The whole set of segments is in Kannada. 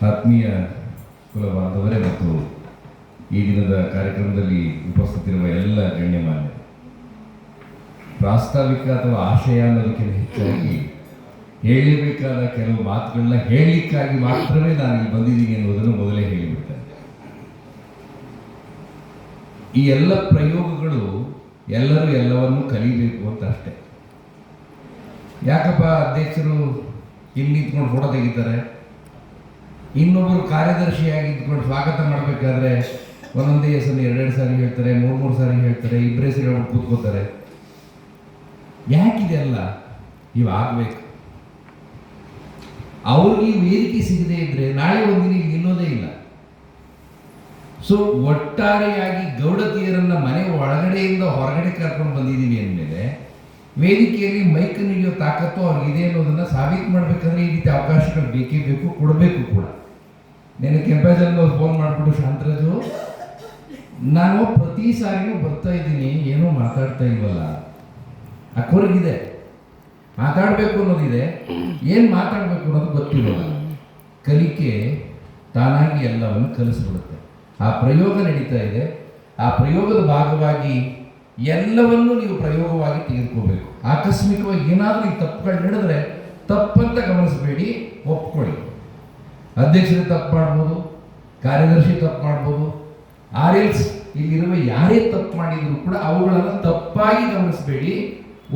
ಆತ್ಮೀಯ ಕುಲ ಬಾಂಧವರೇ ಮತ್ತು ಈ ದಿನದ ಕಾರ್ಯಕ್ರಮದಲ್ಲಿ ಉಪಸ್ಥಿತಿರುವ ಎಲ್ಲ ಗಣ್ಯಮಾನ್ಯರು, ಪ್ರಾಸ್ತಾವಿಕ ಅಥವಾ ಆಶಯ ಅನ್ನೋದಕ್ಕಿಂತ ಹೆಚ್ಚಾಗಿ ಹೇಳಬೇಕಾದ ಕೆಲವು ಮಾತುಗಳನ್ನ ಹೇಳಲಿಕ್ಕಾಗಿ ಮಾತ್ರವೇ ನಾನು ಇಲ್ಲಿ ಬಂದಿದ್ದೀನಿ ಎನ್ನುವುದನ್ನು ಮೊದಲೇ ಹೇಳಿಬಿಡ್ತೇನೆ. ಈ ಎಲ್ಲ ಪ್ರಯೋಗಗಳು ಎಲ್ಲರೂ ಎಲ್ಲವನ್ನು ಕಲಿಬೇಕು ಅಂತ ಅಷ್ಟೇ. ಯಾಕಪ್ಪ ಅಧ್ಯಕ್ಷರು ಇಲ್ಲಿ ನಿಂತ್ಕೊಂಡು ಫೋಟೋ ತೆಗಿತಾರೆ, ಇನ್ನೊಬ್ಬರು ಕಾರ್ಯದರ್ಶಿಯಾಗಿ ಇದ್ಕೊಂಡು ಸ್ವಾಗತ ಮಾಡಬೇಕಾದ್ರೆ ಒಂದೊಂದೇ ಹೆಸರು ಎರಡೆರಡು ಸಾರಿ ಹೇಳ್ತಾರೆ, ಮೂರು ಸಾರಿ ಹೇಳ್ತಾರೆ, ಇಬ್ಬರೇ ಸರಿ ಹೇಳ್ಬಿಟ್ಟು ಕೂತ್ಕೋತಾರೆ. ಯಾಕಿದೆಲ್ಲ ಇವಾಗಬೇಕು? ಅವ್ರಿಗೆ ಈ ವೇದಿಕೆ ಸಿಗದೇ ಇದ್ರೆ ನಾಳೆ ಒಂದಿನ ಇಲ್ಲಿ ನಿಲ್ಲೋದೇ ಇಲ್ಲ. ಸೊ ಒಟ್ಟಾರೆಯಾಗಿ ಗೌಡತಿಯರನ್ನ ಮನೆ ಒಳಗಡೆಯಿಂದ ಹೊರಗಡೆ ಕರ್ಕೊಂಡು ಬಂದಿದ್ದೀವಿ ಅಂದಮೇಲೆ ವೇದಿಕೆಯಲ್ಲಿ ಮೈಕ್ ಹಿಡಿಯೋ ತಾಕತ್ತು ಅವ್ರಿಗಿದೆ ಅನ್ನೋದನ್ನ ಸಾಬೀತು ಮಾಡಬೇಕಂದ್ರೆ ಈ ರೀತಿ ಅವಕಾಶಗಳು ಬೇಕೇ ಬೇಕು, ಕೊಡಬೇಕು ಕೂಡ. నేను ಕೆಂಪೇಜಲ್ಲಿ ಫೋನ್ ಮಾಡಿಬಿಟ್ಟು, ಶಾಂತರಾಜು ನಾನು ಪ್ರತಿ ಸಾರಿನೂ ಬರ್ತಾ ಇದ್ದೀನಿ, ಏನೂ ಮಾತಾಡ್ತಾ ಇಲ್ವಲ್ಲ. ಅಕ್ಕೋರಿಗಿದೆ, ಮಾತಾಡಬೇಕು ಅನ್ನೋದಿದೆ, ಏನು ಮಾತಾಡಬೇಕು ಅನ್ನೋದು ಗೊತ್ತಿರೋಲ್ಲ. ಕಲಿಕೆ ತಾನಾಗಿ ಎಲ್ಲವನ್ನು ಕಲಿಸ್ಬಿಡುತ್ತೆ. ಆ ಪ್ರಯೋಗ ನಡೀತಾ ಇದೆ. ಆ ಪ್ರಯೋಗದ ಭಾಗವಾಗಿ ಎಲ್ಲವನ್ನೂ ನೀವು ಪ್ರಯೋಗವಾಗಿ ತೆಗೆದುಕೋಬೇಕು. ಆಕಸ್ಮಿಕವಾಗಿ ಏನಾದರೂ ಈ ತಪ್ಪುಗಳು ನಡೆದ್ರೆ ತಪ್ಪಂತ ಗಮನಿಸಬೇಡಿ, ಒಪ್ಕೊಳ್ಳಿ. ಅಧ್ಯಕ್ಷರು ತಪ್ಪು ಮಾಡ್ಬೋದು, ಕಾರ್ಯದರ್ಶಿ ತಪ್ಪು ಮಾಡ್ಬೋದು, ಆರ್ಎಲ್ಸ್ ಇಲ್ಲಿರುವ ಯಾರೇ ತಪ್ಪು ಮಾಡಿದ್ರು ಕೂಡ ಅವುಗಳನ್ನು ತಪ್ಪಾಗಿ ಗಮನಿಸಬೇಡಿ,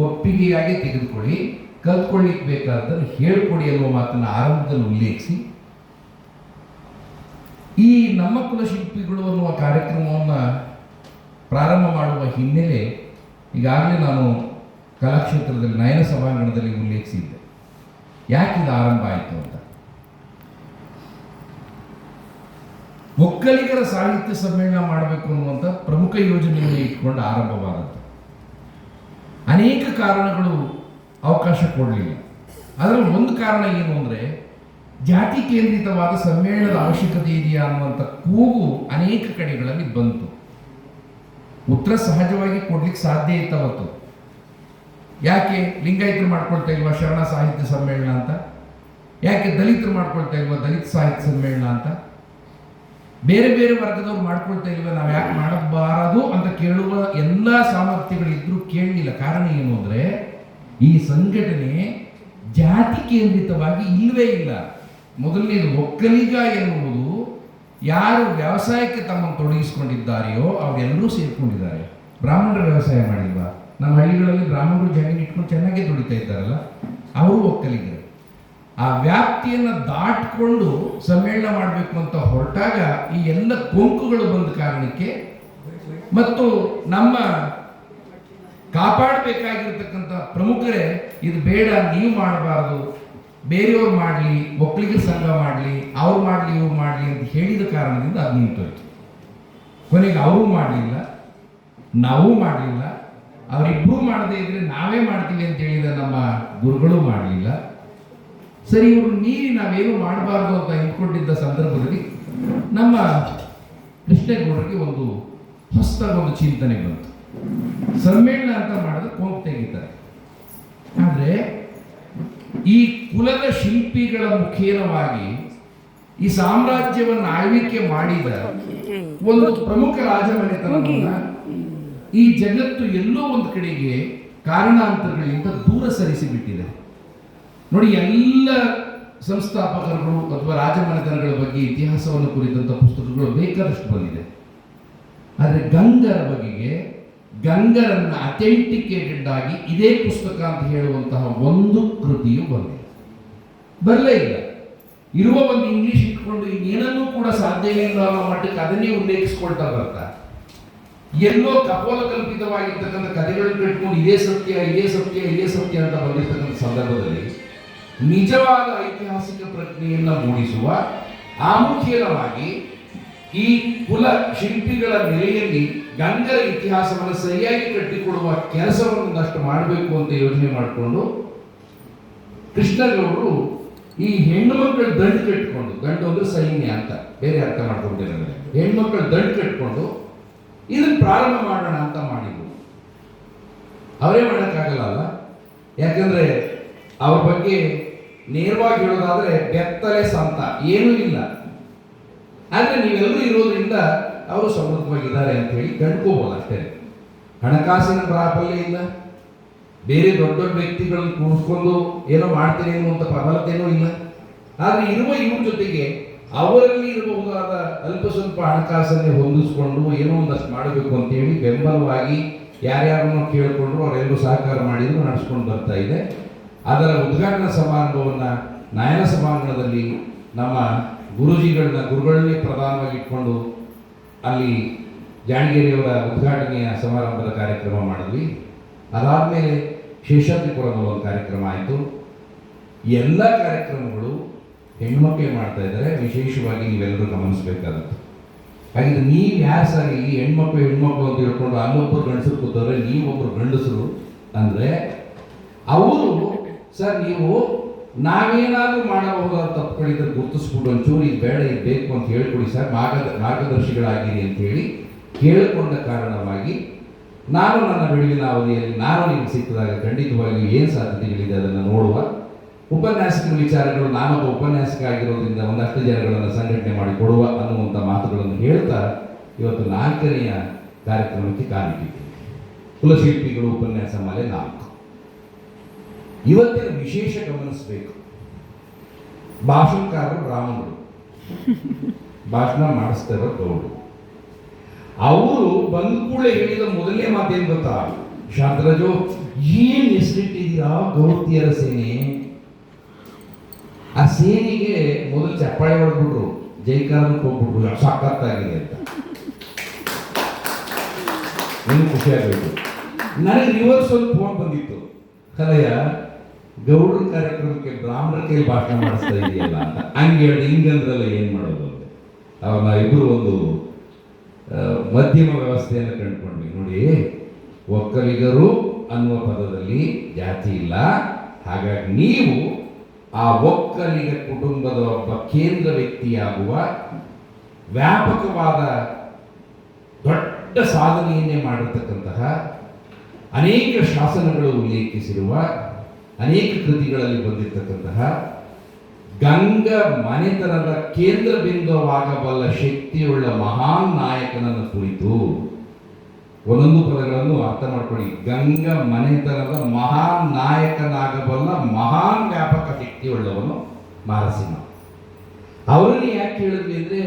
ಒಪ್ಪಿಗೆಯಾಗಿ ತೆಗೆದುಕೊಳ್ಳಿ. ಕಲ್ತ್ಕೊಳ್ಳಿಕ್ಕೆ ಬೇಕಾದನ್ನು ಹೇಳ್ಕೊಡಿ ಅನ್ನುವ ಮಾತನ್ನು ಆರಂಭದಲ್ಲಿ ಉಲ್ಲೇಖಿಸಿ, ಈ ನಮ್ಮ ಕುಲಶಿಲ್ಪಿಗಳು ಅನ್ನುವ ಕಾರ್ಯಕ್ರಮವನ್ನು ಪ್ರಾರಂಭ ಮಾಡುವ ಹಿನ್ನೆಲೆ ಈಗಾಗಲೇ ನಾನು ಕಲಾಕ್ಷೇತ್ರದಲ್ಲಿ ನಯನ ಸಭಾಂಗಣದಲ್ಲಿ ಉಲ್ಲೇಖಿಸಿದ್ದೆ. ಯಾಕಿದು ಆರಂಭ ಆಯಿತು ಅಂತ. ಒಕ್ಕಲಿಗರ ಸಾಹಿತ್ಯ ಸಮ್ಮೇಳನ ಮಾಡಬೇಕು ಅನ್ನುವಂಥ ಪ್ರಮುಖ ಯೋಜನೆಯನ್ನು ಇಟ್ಕೊಂಡು ಆರಂಭವಾದದ್ದು. ಅನೇಕ ಕಾರಣಗಳು ಅವಕಾಶ ಕೊಡಲಿಲ್ಲ. ಅದರಲ್ಲಿ ಒಂದು ಕಾರಣ ಏನು ಅಂದರೆ, ಜಾತಿ ಕೇಂದ್ರಿತವಾದ ಸಮ್ಮೇಳನದ ಅವಶ್ಯಕತೆ ಇದೆಯಾ ಅನ್ನುವಂಥ ಕೂಗು ಅನೇಕ ಕಡೆಗಳಲ್ಲಿ ಬಂತು. ಉತ್ತರ ಸಹಜವಾಗಿ ಕೊಡ್ಲಿಕ್ಕೆ ಸಾಧ್ಯ ಇತ್ತು ಅವತ್ತು. ಯಾಕೆ ಲಿಂಗಾಯತರು ಮಾಡ್ಕೊಳ್ತಾ ಇಲ್ವಾ ಶರಣ ಸಾಹಿತ್ಯ ಸಮ್ಮೇಳನ ಅಂತ? ಯಾಕೆ ದಲಿತರು ಮಾಡ್ಕೊಳ್ತಾ ಇಲ್ವಾ ದಲಿತ ಸಾಹಿತ್ಯ ಸಮ್ಮೇಳನ ಅಂತ? ಬೇರೆ ಬೇರೆ ವರ್ಗದವ್ರು ಮಾಡ್ಕೊಳ್ತಾ ಇಲ್ವಾ, ನಾವು ಯಾಕೆ ಮಾಡಬಾರದು ಅಂತ ಕೇಳುವ ಎಲ್ಲ ಸಾಮರ್ಥ್ಯಗಳಿದ್ರೂ ಕೇಳಲಿಲ್ಲ. ಕಾರಣ ಏನು ಅಂದರೆ, ಈ ಸಂಘಟನೆ ಜಾತಿ ಕೇಂದ್ರಿತವಾಗಿ ಇಲ್ಲವೇ ಇಲ್ಲ. ಮೊದಲನೇದು, ಒಕ್ಕಲಿಗ ಎನ್ನುವುದು ಯಾರು ವ್ಯವಸಾಯಕ್ಕೆ ತಮ್ಮನ್ನು ತೊಡಗಿಸಿಕೊಂಡಿದ್ದಾರೆಯೋ ಅವರೆಲ್ಲರೂ ಸೇರ್ಕೊಂಡಿದ್ದಾರೆ. ಬ್ರಾಹ್ಮಣರ ವ್ಯವಸಾಯ ಮಾಡಿಲ್ವಾ? ನಮ್ಮ ಹಳ್ಳಿಗಳಲ್ಲಿ ಬ್ರಾಹ್ಮಣರು ಜಮೀನು ಇಟ್ಕೊಂಡು ಚೆನ್ನಾಗೇ ದುಡಿತಾ ಇದ್ದಾರಲ್ಲ, ಅವರು ಒಕ್ಕಲಿಗರು. ಆ ವ್ಯಾಪ್ತಿಯನ್ನು ದಾಟಿಕೊಂಡು ಸಮ್ಮೇಳನ ಮಾಡಬೇಕು ಅಂತ ಹೊರಟಾಗ ಈ ಎಲ್ಲ ಕೊಂಕುಗಳು ಬಂದ ಕಾರಣಕ್ಕೆ ಮತ್ತು ನಮ್ಮ ಕಾಪಾಡಬೇಕಾಗಿರ್ತಕ್ಕಂಥ ಪ್ರಮುಖರೇ ಇದು ಬೇಡ, ನೀವು ಮಾಡಬಾರ್ದು, ಬೇರೆಯವ್ರು ಮಾಡಲಿ, ಒಕ್ಕಲಿಗರ ಸಂಘ ಮಾಡಲಿ, ಅವ್ರು ಮಾಡಲಿ, ಇವ್ರು ಮಾಡಲಿ ಅಂತ ಹೇಳಿದ ಕಾರಣದಿಂದ ಅದು ನಿಂತೋಯ್ತು. ಕೊನೆಗೆ ಅವರು ಮಾಡಲಿಲ್ಲ, ನಾವು ಮಾಡಲಿಲ್ಲ, ಅವರಿಬ್ಬರೂ ಮಾಡದೇ ಇದ್ರೆ ನಾವೇ ಮಾಡ್ತೀವಿ ಅಂತ ಹೇಳಿದ ನಮ್ಮ ಗುರುಗಳು ಮಾಡಲಿಲ್ಲ. ಸರಿ, ಇವರು ಮೀರಿ ನಾವೇನು ಮಾಡಬಾರ್ದು ಅಂತ ನಿಂತ್ಕೊಂಡಿದ್ದ ಸಂದರ್ಭದಲ್ಲಿ ನಮ್ಮ ಕೃಷ್ಣೇಗೌಡರಿಗೆ ಒಂದು ಹೊಸದಾದ ಒಂದು ಚಿಂತನೆ ಬಂತು. ಸಮ್ಮೇಳನ ಅಂತ ಮಾಡಿದ್ರೆ ಕೊಂಕು ತೆಗಿತಾರೆ. ಆದರೆ ಈ ಕುಲದ ಶಿಲ್ಪಿಗಳ ಮುಖೇನವಾಗಿ ಈ ಸಾಮ್ರಾಜ್ಯವನ್ನು ಆಳ್ವಿಕೆ ಮಾಡಿದ ಒಂದು ಪ್ರಮುಖ ರಾಜಮನೆತನವನ್ನ ಈ ಜಗತ್ತು ಎಲ್ಲೋ ಒಂದು ಕಡೆಗೆ ಕಾರಣಾಂತರಗಳಿಂದ ದೂರ ಸರಿಸಿಬಿಟ್ಟಿದೆ. ನೋಡಿ, ಎಲ್ಲ ಸಂಸ್ಥಾಪಕರುಗಳು ಅಥವಾ ರಾಜಮನೆತನಗಳ ಬಗ್ಗೆ ಇತಿಹಾಸವನ್ನು ಕುರಿತಂಥ ಪುಸ್ತಕಗಳು ಬೇಕಾದಷ್ಟು ಬಂದಿದೆ. ಆದರೆ ಗಂಗರ ಬಗೆಗೆ, ಗಂಗರನ್ನ ಅಥೆಂಟಿಕೇಟೆಡ್ ಆಗಿ ಇದೇ ಪುಸ್ತಕ ಅಂತ ಹೇಳುವಂತಹ ಒಂದು ಕೃತಿಯು ಬರಲೇ ಇಲ್ಲ. ಇರುವ ಒಂದು ಇಂಗ್ಲಿಷ್ ಇಟ್ಕೊಂಡು ಇನ್ನೇನನ್ನೂ ಕೂಡ ಸಾಧ್ಯ ಇಲ್ಲ ಅನ್ನೋ ಮಟ್ಟಕ್ಕೆ ಅದನ್ನೇ ಉಲ್ಲೇಖಿಸ್ಕೊಳ್ತಾ ಬರ್ತಾರೆ. ಎಲ್ಲೋ ಕಪೋಲ ಕಲ್ಪಿತವಾಗಿರ್ತಕ್ಕಂಥ ಕಥೆಗಳನ್ನು ಕಟ್ಕೊಂಡು ಇದೇ ಸತ್ಯ ಇದೇ ಸತ್ಯ ಇದೇ ಸತ್ಯ ಅಂತ ಬಂದಿರ್ತಕ್ಕಂಥ ಸಂದರ್ಭದಲ್ಲಿ ನಿಜವಾದ ಐತಿಹಾಸಿಕ ಪ್ರಜ್ಞೆಯನ್ನು ಮೂಡಿಸುವ ಆಮುಖೀನವಾಗಿ ಈ ಕುಲ ಶಿಲ್ಪಿಗಳ ನೆಲೆಯಲ್ಲಿ ಗಂಗರ ಇತಿಹಾಸವನ್ನು ಸರಿಯಾಗಿ ಕಟ್ಟಿಕೊಡುವ ಕೆಲಸವನ್ನು ಒಂದಷ್ಟು ಮಾಡಬೇಕು ಅಂತ ಯೋಚನೆ ಮಾಡಿಕೊಂಡು ಕೃಷ್ಣಗೌಡರು ಈ ಹೆಣ್ಣು ಮಕ್ಕಳ ದಂಡು ಕಟ್ಕೊಂಡು, ದಂಡು ಅಂದ್ರೆ ಸೈನ್ಯ ಅಂತ, ಬೇರೆ ಅರ್ಥ ಮಾಡ್ಕೊಂಡಿದ್ದಾರೆ, ಹೆಣ್ಮಕ್ಳ ದಂಡು ಕಟ್ಕೊಂಡು ಇದನ್ನು ಪ್ರಾರಂಭ ಮಾಡೋಣ ಅಂತ ಮಾಡಿದ್ರು. ಅವರೇ ಮಾಡೋಕ್ಕಾಗಲ್ಲ ಅಲ್ಲ, ಯಾಕಂದ್ರೆ ಅವ್ರ ಬಗ್ಗೆ ನೇರವಾಗಿ ಹೇಳೋದಾದ್ರೆ ಬೆತ್ತಲೆ ಸಂತ ಏನೂ ಇಲ್ಲ. ಆದ್ರೆ ನೀವೆಲ್ಲರೂ ಇರೋದ್ರಿಂದ ಅವರು ಸಮೃದ್ಧವಾಗಿದ್ದಾರೆ ಅಂತ ಹೇಳಿ ಕಂಡ್ಕೋಬಹುದು ಅಷ್ಟೇ. ಹಣಕಾಸಿನ ಪ್ರಾಬಲ್ಯ ಇಲ್ಲ, ಬೇರೆ ದೊಡ್ಡ ದೊಡ್ಡ ವ್ಯಕ್ತಿಗಳನ್ನು ಕೂರಿಸ್ಕೊಂಡು ಏನೋ ಮಾಡ್ತೇನೆ ಅನ್ನುವಂಥ ಪ್ರಬಲತೆಯೂ ಇಲ್ಲ. ಆದ್ರೆ ಇವ್ರ ಜೊತೆಗೆ ಅವರಲ್ಲಿ ಇರಬಹುದಾದ ಅಲ್ಪ ಸ್ವಲ್ಪ ಹಣಕಾಸನ್ನೇ ಹೊಂದಿಸ್ಕೊಂಡು ಏನೋ ಒಂದಷ್ಟು ಮಾಡಬೇಕು ಅಂತೇಳಿ ಬೆಂಬಲವಾಗಿ ಯಾರ್ಯಾರನ್ನು ಕೇಳಿಕೊಂಡ್ರು ಅವರೆಲ್ಲರೂ ಸಹಕಾರ ಮಾಡಿದ್ರು ನಡೆಸ್ಕೊಂಡು ಬರ್ತಾ ಇದೆ. ಅದರ ಉದ್ಘಾಟನಾ ಸಮಾರಂಭವನ್ನು ನಯನ ಸಭಾಂಗಣದಲ್ಲಿ ನಮ್ಮ ಗುರುಗಳನ್ನೇ ಪ್ರಧಾನವಾಗಿ ಇಟ್ಕೊಂಡು ಅಲ್ಲಿ ಜಾಣಗೆರೆಯವರ ಉದ್ಘಾಟನೆಯ ಸಮಾರಂಭದ ಕಾರ್ಯಕ್ರಮ ಮಾಡಿದ್ವಿ. ಅದಾದಮೇಲೆ ಶೇಷಾದ್ರಿಪುರದಲ್ಲಿ ಒಂದು ಕಾರ್ಯಕ್ರಮ ಆಯಿತು. ಎಲ್ಲ ಕಾರ್ಯಕ್ರಮಗಳು ಹೆಣ್ಮಕ್ಳೇ ಮಾಡ್ತಾ ಇದ್ದಾರೆ. ವಿಶೇಷವಾಗಿ ನೀವೆಲ್ಲರೂ ಗಮನಿಸಬೇಕಾಗುತ್ತೆ. ಹಾಗಿದ್ರೆ ನೀವು ಯಾರು ಸರ್ ಇಲ್ಲಿ ಹೆಣ್ಮಕ್ಳು ಅಂತ ಹೇಳ್ಕೊಂಡು ಅಲ್ಲೊಬ್ಬರು ಗಂಡಸರು ಕೂತವ್ರೆ, ನೀವೊಬ್ಬರು ಗಂಡಸರು ಅಂದರೆ ಅವರು ಸರ್ ನೀವು ನಾವೇನಾದರೂ ಮಾಡಬಹುದಾದ ತಪ್ಪುಗಳಿದ್ರೆ ಗುರುತಿಸ್ಬಿಟ್ಟು ಒಂಚೂರು ಇದು ಬೇಡ ಇದು ಬೇಕು ಅಂತ ಹೇಳ್ಕೊಡಿ ಸರ್, ಮಾರ್ಗದರ್ಶಿಗಳಾಗಿರಿ ಅಂತ ಹೇಳಿ ಕೇಳಿಕೊಂಡ ಕಾರಣವಾಗಿ ನಾನು ನನ್ನ ಬಿಡುವಿನ ಅವಧಿಯಲ್ಲಿ ನಾನು ನಿಮಗೆ ಸಿಕ್ಕಿದಾಗ ಖಂಡಿತವಾಗಿಯೂ ಏನು ಸಾಧ್ಯತೆಗಳಿದೆ ಅದನ್ನು ನೋಡುವ ಉಪನ್ಯಾಸಕರ ವಿಚಾರಗಳು, ನಾನೊಬ್ಬ ಉಪನ್ಯಾಸಕ ಆಗಿರೋದ್ರಿಂದ ಒಂದಷ್ಟು ಜನಗಳನ್ನು ಸಂಘಟನೆ ಮಾಡಿ ಕೊಡುವ ಅನ್ನುವಂಥ ಮಾತುಗಳನ್ನು ಹೇಳ್ತಾ ಇವತ್ತು 4ನೆಯ ಕಾರ್ಯಕ್ರಮಕ್ಕೆ ಕಾಲಿಟ್ಟಿದ್ದೇವೆ. ಕುಲಶಿಲ್ಪಿಗಳು ಉಪನ್ಯಾಸ ಮಾಲೆ 4. ಇವತ್ತಿನ ವಿಶೇಷ ಗಮನಿಸಬೇಕು, ಭಾಷಣಕಾರರು ಬ್ರಾಹ್ಮಣರು, ಭಾಷಣ ಮಾಡಿಸ್ತಾ ಇರೋ ಗೌಡರು. ಅವರು ಬಂದ ಕೂಡಲೇ ಹೇಳಿದ ಮೊದಲನೇ ಮಾತೇನು ಗೊತ್ತಾ? ಶಾಂತರಾಜು ಏನ್ ಹೆಸರಿಟ್ಟಿದ್ದೀರಾ ಗೌಡ್ತಿಯರ ಸೇನೆ. ಆ ಸೇನೆಗೆ ಮೊದಲು ಚಪ್ಪಾಳೆ ಹೊಡೆದ್ಬಿಟ್ರು, ಜೈಕಾರಕ್ಕೆ ಹೋಗ್ಬಿಟ್ರು, ಸಾಕತ್ತಾಗಿದೆ ಅಂತ. ನಿಮ್ಗೆ ಖುಷಿ ಆಗಬೇಕು. ನನಗೆ ರಿವರ್ಸ್ ಒಂದು ಫೋನ್ ಬಂದಿತ್ತು, ಕಲೆಯ ಗೌಡ್ರ ಕಾರ್ಯಕ್ರಮಕ್ಕೆ ಬ್ರಾಹ್ಮಣರ ಕೈಲಿ ಭಾಷಣ ಮಾಡಿಸ್ತಾ ಇದೆಯಲ್ಲ ಅಂತ. ಹಂಗೆ ಹೇಳಿ ಹಿಂಗಂದ್ರಲ್ಲ ಏನು ಮಾಡೋದು ಅಂತ ಅವ್ರನ್ನ ಇಬ್ಬರು ಒಂದು ಮಧ್ಯಮ ವ್ಯವಸ್ಥೆಯನ್ನು ಕಂಡುಕೊಂಡ್ವಿ. ನೋಡಿ, ಒಕ್ಕಲಿಗರು ಅನ್ನುವ ಪದದಲ್ಲಿ ಜಾತಿ ಇಲ್ಲ. ಹಾಗಾಗಿ ನೀವು ಆ ಒಕ್ಕಲಿಗ ಕುಟುಂಬದ ಒಬ್ಬ ಕೇಂದ್ರ ವ್ಯಕ್ತಿಯಾಗುವ ವ್ಯಾಪಕವಾದ ದೊಡ್ಡ ಸಾಧನೆಯನ್ನೇ ಮಾಡಿರ್ತಕ್ಕಂತಹ ಅನೇಕ ಶಾಸನಗಳು ಉಲ್ಲೇಖಿಸಿರುವ ಅನೇಕ ಕೃತಿಗಳಲ್ಲಿ ಬಂದಿರತಕ್ಕಂತಹ ಗಂಗ ಮನೆತನದ ಕೇಂದ್ರ ಬಿಂದುವಾಗಬಲ್ಲ ಶಕ್ತಿಯುಳ್ಳ ಮಹಾನ್ ನಾಯಕನನ್ನು ಕುರಿತು ಒಂದೊಂದು ಪದಗಳನ್ನು ಅರ್ಥ ಮಾಡ್ಕೊಳ್ಳಿ. ಗಂಗ ಮನೆತನದ ಮಹಾನ್ ನಾಯಕನಾಗಬಲ್ಲ ಮಹಾನ್ ವ್ಯಾಪಕ ಶಕ್ತಿಯುಳ್ಳವನು ಮಾರಸಿಂಹ. ಅವರನ್ನು ಯಾಕೆ ಹೇಳಿದ್ವಿ ಅಂದರೆ,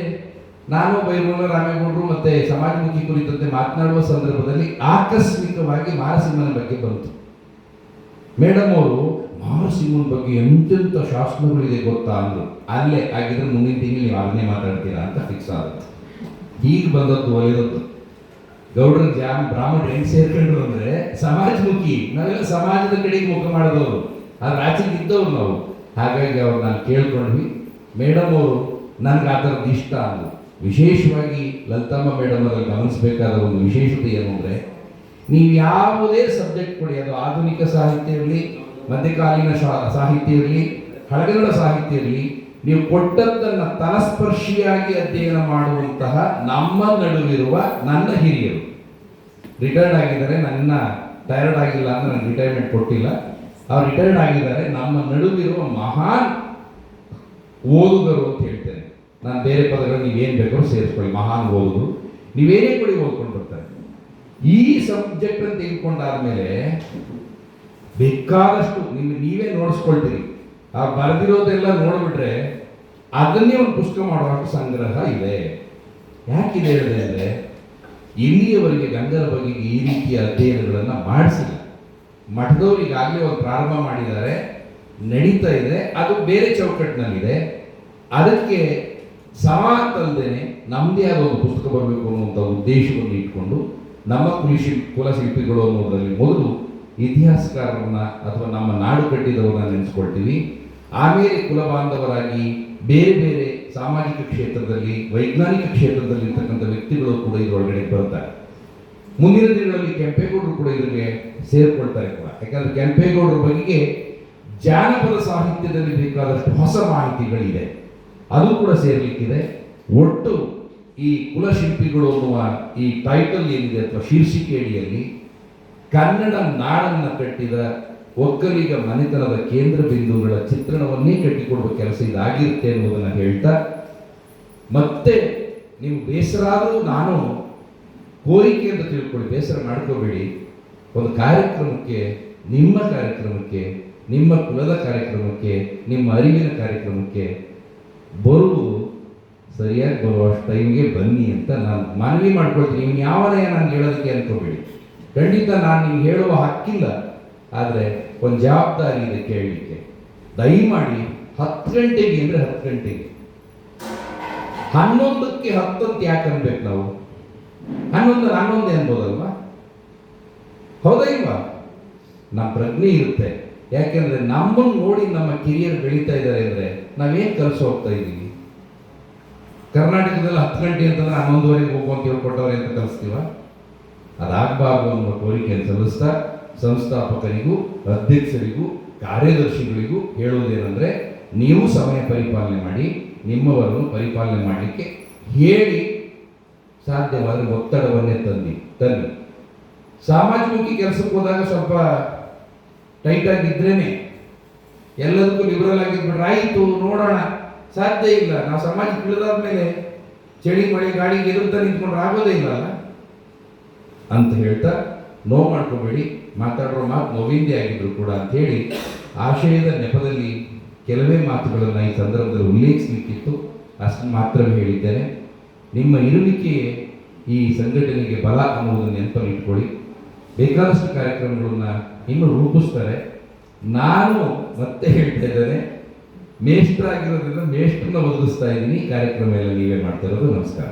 ನಾನು ಬೈರೋಲ ರಾಮೇಗೌಡರು ಮತ್ತೆ ಸಮಾಜಮುಖಿ ಕುರಿತಂತೆ ಮಾತನಾಡುವ ಸಂದರ್ಭದಲ್ಲಿ ಆಕಸ್ಮಿಕವಾಗಿ ಮಾರಸಿಂಹನ ಬಗ್ಗೆ ಬಂತು. ಮೇಡಮ್ ಅವರು ಮಾರಸಿಂಹನ ಬಗ್ಗೆ ಎಂತೆಂಥ ಶಾಸನಗಳಿದೆ ಗೊತ್ತಾ ಅಂದರು. ಅಲ್ಲೇ ಆಗಿದ್ರೆ ಮುಂದಿನ ತಿಂಗಳು ನೀವು ಅದನ್ನೇ ಮಾತಾಡ್ತೀರಾ ಅಂತ ಫಿಕ್ಸ್ ಆಗುತ್ತೆ. ಹೀಗೆ ಬಂದದ್ದು ಒಲಿದದ್ದು. ಗೌಡ್ರ ಬ್ರಾಹ್ಮಣರು ಹೆಂಗೆ ಸೇರ್ಕೊಂಡ್ರು ಅಂದರೆ ಸಮಾಜಮುಖಿ, ನಾವೆಲ್ಲ ಸಮಾಜದ ಕಡೆಗೆ ಮುಖ ಮಾಡಿದವರು, ಆದ್ರೆ ಆಚೆಗೆ ಇದ್ದವ್ರು ನಾವು. ಹಾಗಾಗಿ ಅವ್ರು ನಾನು ಕೇಳ್ಕೊಂಡ್ವಿ. ಮೇಡಮ್ ಅವರು ನನಗೆ ಆ ಥರದ್ದು ಇಷ್ಟ ಅಂದರು. ವಿಶೇಷವಾಗಿ ಲಲಿತಮ್ಮ ಮೇಡಮ್ ಅವರಲ್ಲಿ ಗಮನಿಸಬೇಕಾದ ಒಂದು ವಿಶೇಷತೆ ಏನು ಅಂದರೆ, ನೀವು ಯಾವುದೇ ಸಬ್ಜೆಕ್ಟ್ ಕೊಡಿ, ಅದು ಆಧುನಿಕ ಸಾಹಿತ್ಯ ಇರಲಿ, ಮಧ್ಯಕಾಲೀನ ಸಾಹಿತ್ಯ ಇರಲಿ, ಹಳಗನ್ನಡ ಸಾಹಿತ್ಯ ಇರಲಿ, ನೀವು ಕೊಟ್ಟದ್ದನ್ನು ತಲಸ್ಪರ್ಶಿಯಾಗಿ ಅಧ್ಯಯನ ಮಾಡುವಂತಹ ನಮ್ಮ ನಡುವಿರುವ ನನ್ನ ಹಿರಿಯರು ರಿಟೈರ್ಡ್ ಆಗಿದ್ದಾರೆ. ನನ್ನ ಟೈರ್ಡ್ ಆಗಿಲ್ಲ ಅಂದರೆ ನನಗೆ ರಿಟೈರ್ಮೆಂಟ್ ಕೊಟ್ಟಿಲ್ಲ, ಅವ್ರು ರಿಟೈರ್ಡ್ ಆಗಿದ್ದಾರೆ. ನಮ್ಮ ನಡುವಿರುವ ಮಹಾನ್ ಓದುಗರು ಅಂತ ಹೇಳ್ತೇನೆ ನಾನು. ಬೇರೆ ಪದಗಳು ನೀವೇನು ಬೇಕಾದ್ರೂ ಸೇರಿಸ್ಕೊಳ್ಳಿ. ಮಹಾನ್ ಓದುಗರು, ನೀವೇನೇ ಕೊಡಿ ಓದ್ಕೊಂಡು ಬರ್ತಾರೆ. ಈ ಸಬ್ಜೆಕ್ಟ್ ಅಂತ ತೆಗೆದುಕೊಂಡಾದ್ಮೇಲೆ ಬೇಕಾದಷ್ಟು ನೀವೇ ನೋಡಿಸ್ಕೊಳ್ತೀರಿ. ಆ ಬರೆದಿರೋದೆಲ್ಲ ನೋಡಿಬಿಟ್ರೆ ಅದನ್ನೇ ಒಂದು ಪುಸ್ತಕ ಮಾಡುವಷ್ಟು ಸಂಗ್ರಹ ಇದೆ. ಯಾಕಿದೆ ಹೇಳಿದೆ ಅಂದರೆ, ಇಲ್ಲಿಯವರೆಗೆ ಗಂಗರ ಬಗ್ಗೆ ಈ ರೀತಿಯ ಅಧ್ಯಯನಗಳನ್ನು ಮಾಡಿಸಿಲ್ಲ. ಮಠದವರು ಈಗಾಗಲೇ ಒಂದು ಪ್ರಾರಂಭ ಮಾಡಿದ್ದಾರೆ, ನಡೀತಾ ಇದೆ, ಅದು ಬೇರೆ ಚೌಕಟ್ಟಿನಲ್ಲಿದೆ. ಅದಕ್ಕೆ ಸಮಾಂತರದೇನೆ ನಮ್ಮದೇ ಆದ ಒಂದು ಪುಸ್ತಕ ಬರಬೇಕು ಅನ್ನುವಂಥ ಉದ್ದೇಶವನ್ನು ಇಟ್ಕೊಂಡು ನಮ್ಮ ಕುಲಶಿಲ್ಪಿಗಳು ಅನ್ನೋದರಲ್ಲಿ ಮೊದಲು ಇತಿಹಾಸಕಾರರನ್ನ ಅಥವಾ ನಮ್ಮ ನಾಡು ಕಟ್ಟಿದವರನ್ನ ನೆನೆಸ್ಕೊಳ್ತೀವಿ. ಆಮೇಲೆ ಕುಲ ಬಾಂಧವರಾಗಿ ಬೇರೆ ಬೇರೆ ಸಾಮಾಜಿಕ ಕ್ಷೇತ್ರದಲ್ಲಿ, ವೈಜ್ಞಾನಿಕ ಕ್ಷೇತ್ರದಲ್ಲಿ ಇರ್ತಕ್ಕಂಥ ವ್ಯಕ್ತಿಗಳು ಕೂಡ ಇದರೊಳಗಡೆ ಬರ್ತಾರೆ. ಮುಂದಿನ ದಿನಗಳಲ್ಲಿ ಕೆಂಪೇಗೌಡರು ಕೂಡ ಇದಕ್ಕೆ ಸೇರ್ಕೊಳ್ತಾರೆ ಕೂಡ. ಯಾಕಂದ್ರೆ ಕೆಂಪೇಗೌಡರ ಬಗ್ಗೆ ಜಾನಪದ ಸಾಹಿತ್ಯದಲ್ಲಿ ಬೇಕಾದಷ್ಟು ಹೊಸ ಮಾಹಿತಿಗಳಿದೆ, ಅದು ಕೂಡ ಸೇರ್ಲಿಕ್ಕಿದೆ. ಒಟ್ಟು ಈ ಕುಲಶಿಲ್ಪಿಗಳು ಅನ್ನುವ ಈ ಟೈಟಲ್ ಏನಿದೆ ಅಥವಾ ಶೀರ್ಷಿಕೆ ಅಡಿಯಲ್ಲಿ ಕನ್ನಡ ನಾಡನ್ನು ಕಟ್ಟಿದ ಒಕ್ಕಲಿಗ ಮನೆತನದ ಕೇಂದ್ರ ಬಿಂದುಗಳ ಚಿತ್ರಣವನ್ನೇ ಕಟ್ಟಿಕೊಡುವ ಕೆಲಸ ಇದಾಗಿರುತ್ತೆ ಅನ್ನೋದನ್ನು ಹೇಳ್ತಾ, ಮತ್ತೆ ನೀವು ಬೇಸರ ಆದರೂ ನಾನು ಕೋರಿಕೆ ಅಂತ ತಿಳ್ಕೊಳ್ಳಿ, ಬೇಸರ ಮಾಡ್ಕೋಬೇಡಿ. ಒಂದು ಕಾರ್ಯಕ್ರಮಕ್ಕೆ, ನಿಮ್ಮ ಕಾರ್ಯಕ್ರಮಕ್ಕೆ, ನಿಮ್ಮ ಕುಲದ ಕಾರ್ಯಕ್ರಮಕ್ಕೆ, ನಿಮ್ಮ ಅರಿವಿನ ಕಾರ್ಯಕ್ರಮಕ್ಕೆ ಬರುವುದು ಸರಿಯಾಗಿ ಬರುವಷ್ಟು ಟೈಮ್ಗೆ ಬನ್ನಿ ಅಂತ ನಾನು ಮನವಿ ಮಾಡ್ಕೊಳ್ತೀನಿ. ನೀವು ಯಾವನೇ ನಾನು ಹೇಳೋದಕ್ಕೆ ಅನ್ಕೋಬೇಡಿ, ಖಂಡಿತ ನಾನು ನಿಮ್ಗೆ ಹೇಳುವ ಹಕ್ಕಿಲ್ಲ, ಆದರೆ ಒಂದು ಜವಾಬ್ದಾರಿ ಇದೆ ಕೇಳಲಿಕ್ಕೆ. ದಯಮಾಡಿ 10 ಗಂಟೆಗೆ ಅಂದರೆ 10 ಗಂಟೆಗೆ, 11ಕ್ಕೆ 10 ಅಂತ ಯಾಕೆ ಅನ್ಬೇಕು ನಾವು? 11 ಅನ್ಬೋದಲ್ವಾ? ಹೌದಾ ಇಲ್ವಾ? ನಮ್ಮ ಪ್ರಜ್ಞೆ ಇರುತ್ತೆ. ಯಾಕೆಂದ್ರೆ ನಮ್ಮನ್ನು ನೋಡಿ ನಮ್ಮ ಕಿರಿಯರು ಬೆಳೀತಾ ಇದ್ದಾರೆ ಅಂದರೆ ನಾವೇನು ಕಲಿಸಿ ಹೋಗ್ತಾ ಇದ್ದೀವಿ? ಕರ್ನಾಟಕದಲ್ಲಿ 10 ಗಂಟೆ ಅಂತಂದ್ರೆ 11:30 ಹೋಗುವಂತ ಹೇಳ್ಕೊಟ್ಟವ್ರೆ ಅಂತ ಕಲಿಸ್ತೀವ? ಅದಾಗಬಾರ್ದು ಅನ್ನೋ ಕೋರಿಕೆಯನ್ನು ಸಲ್ಲಿಸ್ತಾ, ಸಂಸ್ಥಾಪಕರಿಗೂ, ಅಧ್ಯಕ್ಷರಿಗೂ, ಕಾರ್ಯದರ್ಶಿಗಳಿಗೂ ಹೇಳುವುದೇನೆಂದರೆ, ನೀವು ಸಮಯ ಪರಿಪಾಲನೆ ಮಾಡಿ, ನಿಮ್ಮವರನ್ನು ಪರಿಪಾಲನೆ ಮಾಡಲಿಕ್ಕೆ ಹೇಳಿ, ಸಾಧ್ಯವಾದರೆ ಒತ್ತಡವನ್ನೇ ತನ್ನಿ. ಸಮಾಜಮುಖಿ ಕೆಲಸಕ್ಕೆ ಹೋದಾಗ ಸ್ವಲ್ಪ ಟೈಟ್ ಆಗಿದ್ರೇನೆ ಎಲ್ಲದಕ್ಕೂ ಲಿಬರಲ್ ಆಗಿದ್ಬಿಟ್ರೆ ಆಯಿತು ನೋಡೋಣ, ಸಾಧ್ಯ ಇಲ್ಲ. ನಾವು ಸಮಾಜಕ್ಕೆ ಇಳಿದಾದ ಮೇಲೆ ಚಳಿ ಮಳೆ ಗಾಳಿಗೆ ಎದುರ್ತಾ ನಿಂತ್ಕೊಂಡ್ರೆ ಆಗೋದೇ ಇಲ್ಲಲ್ಲ ಅಂತ ಹೇಳ್ತಾ, ನೋವು ಮಾಡ್ಕೋಬೇಡಿ, ಮಾತಾಡೋ ಮಾತು ನೋವಿಂದೇ ಆಗಿದ್ರು ಕೂಡ ಅಂತ ಹೇಳಿ ಆಶಯದ ನೆಪದಲ್ಲಿ ಕೆಲವೇ ಮಾತುಗಳನ್ನು ಈ ಸಂದರ್ಭದಲ್ಲಿ ಉಲ್ಲೇಖಿಸಲಿಕ್ಕಿತ್ತು, ಅಷ್ಟು ಮಾತ್ರವೇ ಹೇಳಿದ್ದೇನೆ. ನಿಮ್ಮ ಇರುವಿಕೆಯೇ ಈ ಸಂಘಟನೆಗೆ ಬಲ ಅನ್ನೋದನ್ನು ನೆನಪಲ್ಲಿ ಇಟ್ಕೊಳ್ಳಿ. ಬೇಕಾದಷ್ಟು ಕಾರ್ಯಕ್ರಮಗಳನ್ನ ಇನ್ನು ರೂಪಿಸ್ತಾರೆ. ನಾನು ಮತ್ತೆ ಹೇಳ್ತಾ ಇದ್ದೇನೆ, ಮೇಷ್ಟ್ರಾಗಿರೋದ್ರಿಂದ ಮೇಷ್ಟ್ರನ್ನ ಒದಗಿಸ್ತಾ ಇದ್ದೀನಿ. ಕಾರ್ಯಕ್ರಮ ಎಲ್ಲ ನೀವೇ ಮಾಡ್ತಾ ಇರೋದು. ನಮಸ್ಕಾರ.